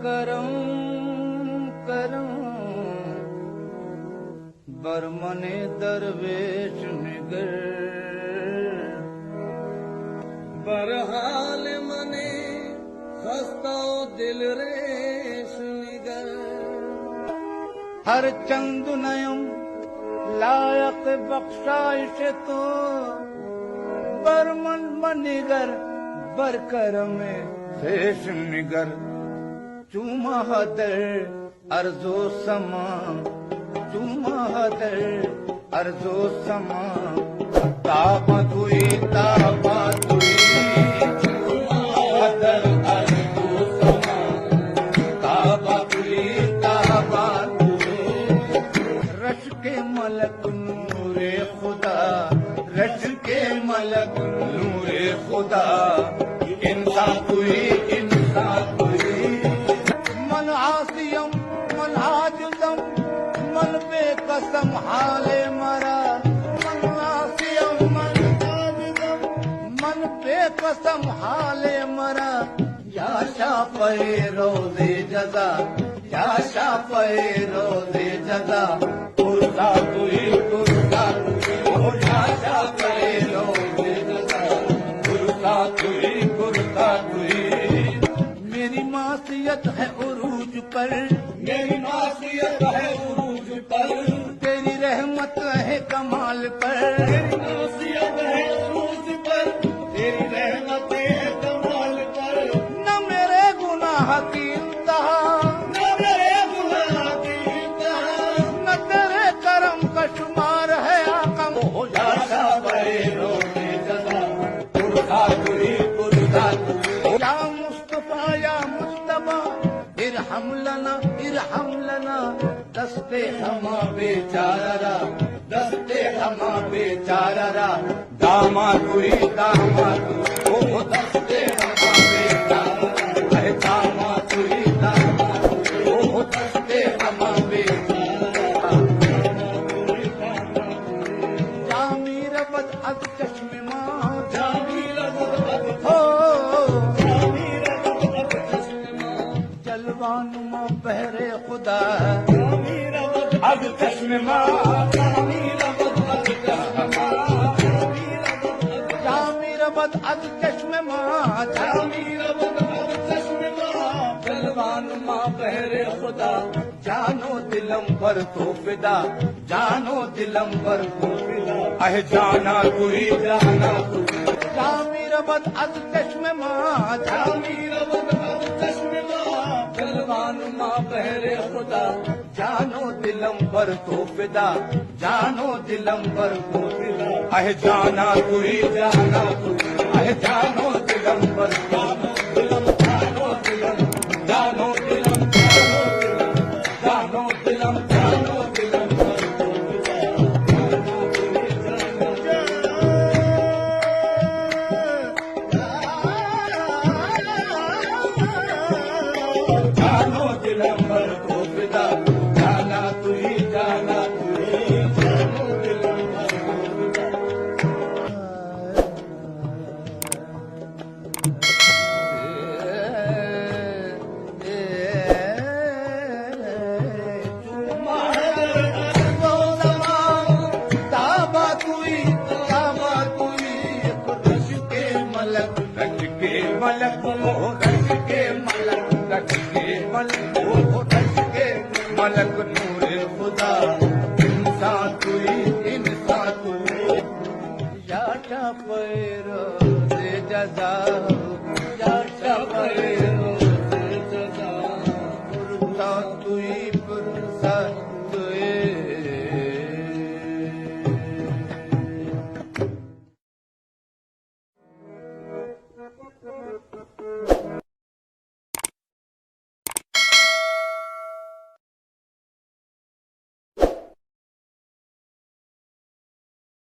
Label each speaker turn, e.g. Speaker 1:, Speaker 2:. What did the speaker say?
Speaker 1: करम करम बरमने दरवेश निगर बरहाल मने खस्ता दिल रेश निगर हर चंद नयम लायक बख्शाइश तो बरमन मनिगर बरकरम शेष निगर चूमा हदर अर्जो समा चूमा हदर अर्जो समा ताबा तुई चूमा हदर अर्जो समा ताबा तुई रश के मलक नूरे खुदा रश के मलक नूरे खुदा इंसान तुई मन आसियम मन आजुदम मन बेकसम हाले मरा मन आसियम मन आजुदम मन बेकसम हाले मरा या शाफ़े रोज़े जज़ा या शाफ़े रोज़े जज़ा कुर्ता तुई ओ या शाफ़े रोज़े जज़ा कुर्ता तुई मेरी मासियत है उरूज पर मेरी मासियत है उरूज पर तेरी रहमत है कमाल पर मेरी मासियत है उरूज पर तेरी रहमत है कमाल पर न मेरे गुनाह की इंतहा न मेरे गुनाह की इंतहा न तेरे करम का शुमार है आकम हो जा शाफ़े रोज़े जज़ा कुर्ता तुई या मुस्तफा या मुस्तफा इरहम लना दस्ते हमा बेचारा दामा तुई ओ दस्ते हमा बेचारा है दामा तुई ओ दस्ते हमा बेचारा जामीर बद अद चश्मे मां जामीर बद हो जलवानुमा बहरे खुदा अब चश्मे जामीरबद अब चश्मे जलवानुमा बहरे खुदा जानो दिलम पर तो फिदा जानो दिलम पर तो फिदा अह जाना तुई जामीरबद अब चश्मे जामीरबद अब चश्मे जलवानुमा बहरे खुदा जानो दिलम पर तो फिदा जानो दिलम पर तो फिदा अह जाना तुई अह जानो दिलम पर दिलम जानो दिलम जानो दिलम जानो दिलम जानो दिलम जानो दिलम पर तो फिदा जाना तुई जानो दिलम ताबा तुई रश के मलक रश के मलक रश के मलक नूरे खुदा इंसान तुई या शाफ़े रोज़े जज़ा या शाफ़े